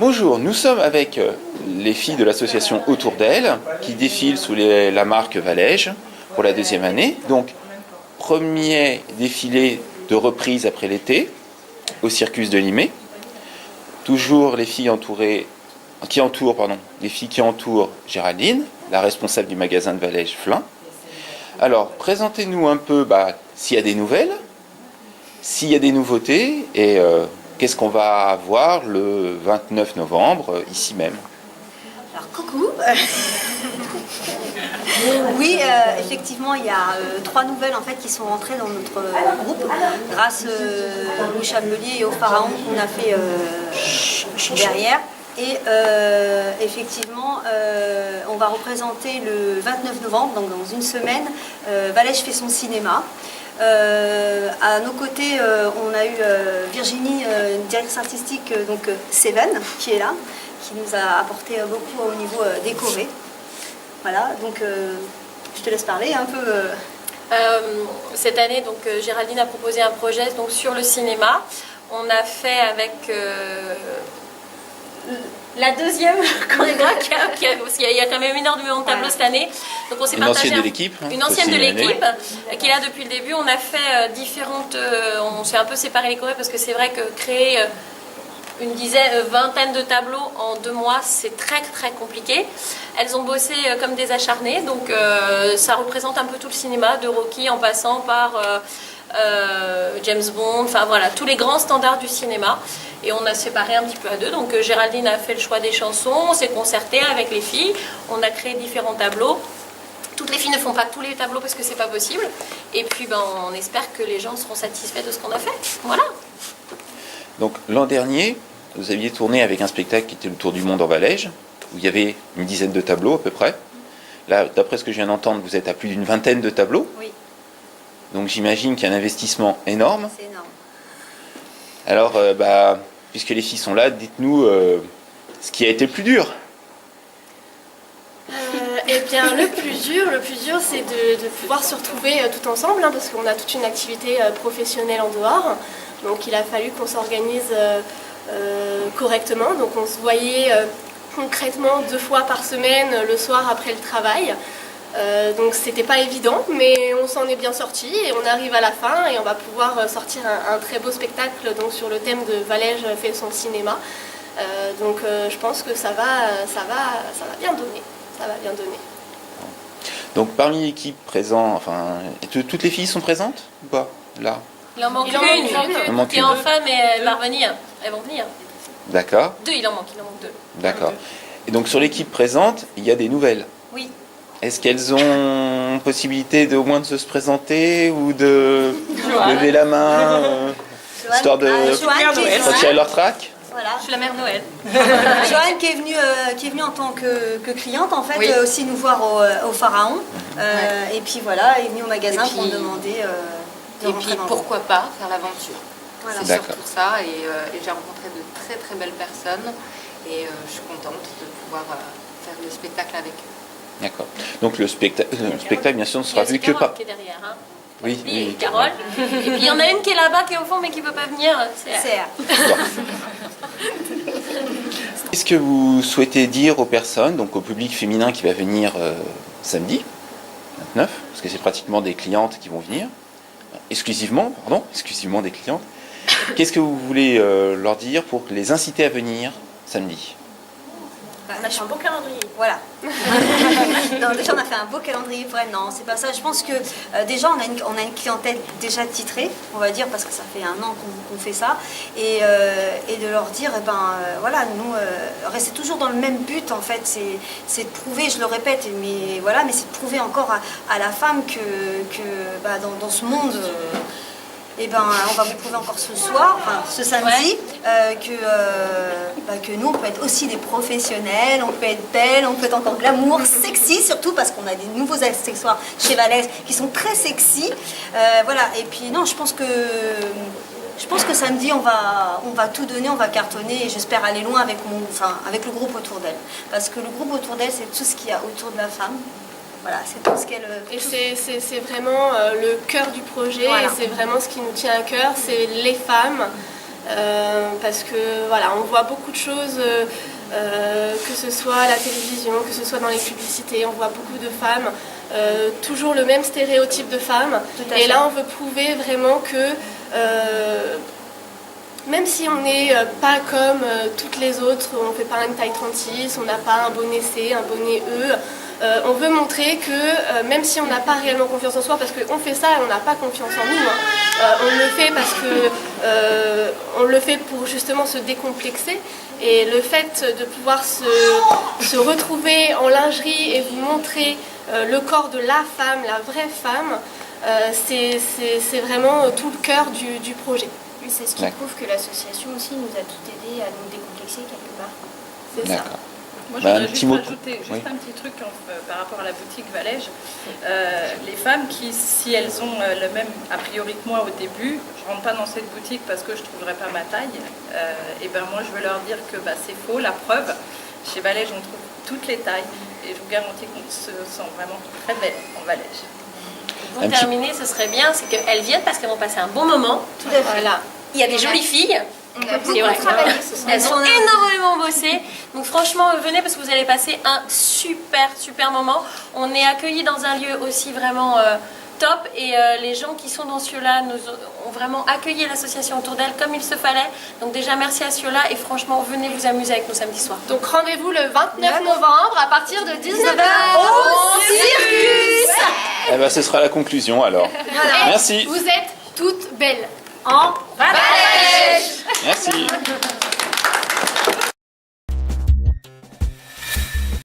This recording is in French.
Bonjour, nous sommes avec les filles de l'association Autour d'elle qui défilent sous la marque Valège pour la deuxième année. Donc, premier défilé de reprise après l'été au Circus de Limay. Toujours les filles qui entourent Géraldine, la responsable du magasin de Valège Flin. Alors, présentez-nous un peu s'il y a des nouvelles, s'il y a des nouveautés et qu'est-ce qu'on va avoir le 29 novembre ici même. Alors coucou. Oui, effectivement, il y a 3 nouvelles en fait qui sont rentrées dans notre groupe grâce au Chamelier et au Pharaon qu'on a fait derrière. Et effectivement, on va représenter le 29 novembre, donc dans une semaine, Valège fait son cinéma. À nos côtés, on a eu Virginie, directrice artistique, donc Seven, qui est là, qui nous a apporté beaucoup au niveau décoré. Voilà, donc je te laisse parler un peu. Cette année, donc Géraldine a proposé un projet donc sur le cinéma. On a fait avec la deuxième chorégraphe, parce qu'il y a quand même une heure de tableau cette année. Donc on s'est partagé ancienne de l'équipe. Une ancienne de l'équipe qui est là depuis le début. On a fait différentes. On s'est un peu séparé les chorés parce que c'est vrai que créer une vingtaine de tableaux en 2 mois, c'est très très compliqué. Elles ont bossé comme des acharnées, donc ça représente un peu tout le cinéma, de Rocky en passant par James Bond, enfin voilà, tous les grands standards du cinéma. Et on a séparé un petit peu à 2, donc Géraldine a fait le choix des chansons, on s'est concerté avec les filles, on a créé différents tableaux. Toutes les filles ne font pas tous les tableaux parce que c'est pas possible. Et puis on espère que les gens seront satisfaits de ce qu'on a fait. Voilà. Donc l'an dernier, vous aviez tourné avec un spectacle qui était le Tour du Monde en Valège, où il y avait une dizaine de tableaux à peu près. Là, d'après ce que je viens d'entendre, vous êtes à plus d'une vingtaine de tableaux. Oui. Donc j'imagine qu'il y a un investissement énorme. C'est énorme. Alors, puisque les filles sont là, dites-nous ce qui a été le plus dur. Eh bien, le plus dur, c'est de pouvoir se retrouver tout ensemble, parce qu'on a toute une activité professionnelle en dehors. Donc, il a fallu qu'on s'organise correctement. Donc, on se voyait concrètement 2 fois par semaine, le soir après le travail. Donc, c'était pas évident, mais on s'en est bien sorti et on arrive à la fin et on va pouvoir sortir un très beau spectacle donc, sur le thème de Valège fait son cinéma. Donc, je pense que ça va bien donner. Ça va bien donner. Donc parmi l'équipe présente, toutes les filles sont présentes ou pas là? Il en manque une qui est en femme et elle va revenir. Elles vont venir. D'accord. 2, il en manque 2. D'accord. Et donc sur l'équipe présente, il y a des nouvelles. Oui. Est-ce qu'elles ont possibilité au moins de se présenter ou de lever la main histoire de retirer leur trac? Voilà. Je suis la mère Noël. Joanne qui est venue en tant que cliente en fait, oui. Aussi nous voir au Pharaon. Et puis voilà, elle est venue au magasin pour me demander de Et rentrer puis dans le pourquoi pas faire l'aventure. Voilà. C'est surtout ça et j'ai rencontré de très très belles personnes et je suis contente de pouvoir faire le spectacle avec eux. D'accord. Donc le spectacle bien sûr ne sera vu que par... qui est derrière, hein. Oui, Et Carole. Et puis il y en a une qui est là-bas, qui est au fond, mais qui ne peut pas venir. C'est Qu'est-ce que vous souhaitez dire aux personnes, donc au public féminin qui va venir samedi 29, parce que c'est pratiquement des clientes qui vont venir, exclusivement des clientes. Qu'est-ce que vous voulez leur dire pour les inciter à venir samedi? On a fait un beau calendrier. Voilà. Non, déjà on a fait un beau calendrier pour elle. Non, c'est pas ça. Je pense que déjà on a une clientèle déjà titrée, on va dire, parce que ça fait 1 an qu'on fait ça, et de leur dire, voilà, nous rester toujours dans le même but en fait, c'est de prouver, je le répète, mais voilà, mais c'est de prouver encore à la femme que dans ce monde. On va vous prouver encore ce soir, ce samedi, que nous, on peut être aussi des professionnels, on peut être belle, on peut être encore glamour, sexy surtout, parce qu'on a des nouveaux accessoires chez Valège qui sont très sexy. Voilà, et puis non, je pense que samedi, on va tout donner, on va cartonner, et j'espère aller loin avec le groupe Autour d'elle. Parce que le groupe Autour d'elle, c'est tout ce qu'il y a autour de la femme. Voilà, c'est tout ce qu'elle... Et c'est vraiment le cœur du projet, voilà. et c'est vraiment ce qui nous tient à cœur, c'est les femmes Parce que voilà, on voit beaucoup de choses, que ce soit à la télévision, que ce soit dans les publicités, on voit beaucoup de femmes, toujours le même stéréotype de femmes. Et là, on veut prouver vraiment que même si on n'est pas comme toutes les autres, on ne fait pas une taille 36, on n'a pas un bonnet C, un bonnet E, on veut montrer que même si on n'a pas réellement confiance en soi, parce qu'on fait ça et on n'a pas confiance en nous, on le fait parce que on le fait pour justement se décomplexer. Et le fait de pouvoir se retrouver en lingerie et vous montrer le corps de la femme, la vraie femme, c'est vraiment tout le cœur du projet. Oui, c'est ce qui prouve que l'association aussi nous a tout aidé à nous décomplexer quelque part. C'est ça. Moi, je voudrais juste rajouter un petit truc par rapport à la boutique Valège. Les femmes qui, si elles ont le même a priori que moi au début, je ne rentre pas dans cette boutique parce que je ne trouverai pas ma taille, et ben moi je veux leur dire que c'est faux. La preuve, chez Valège on trouve toutes les tailles et je vous garantis qu'on se sent vraiment très belle en Valège. Pour terminer, ce serait bien, c'est qu'elles viennent parce qu'elles vont passer un bon moment. Tout à fait. Voilà. Il y a des jolies filles. On a beaucoup C'est vrai. travaillé ce soir. Elles ont énormément bossé. Donc franchement, venez parce que vous allez passer un super moment. On est accueillis dans un lieu aussi vraiment top. Et les gens qui sont dans Ciola nous ont vraiment accueilli l'association autour d'elle comme il se fallait. Donc déjà, merci à Ciola. Et franchement, venez vous amuser avec nous samedi soir. Donc rendez-vous le 29 novembre à partir de 19h au Circus. Eh ben, ce sera la conclusion alors. Voilà. Merci. Vous êtes toutes belles. En Valège. Merci.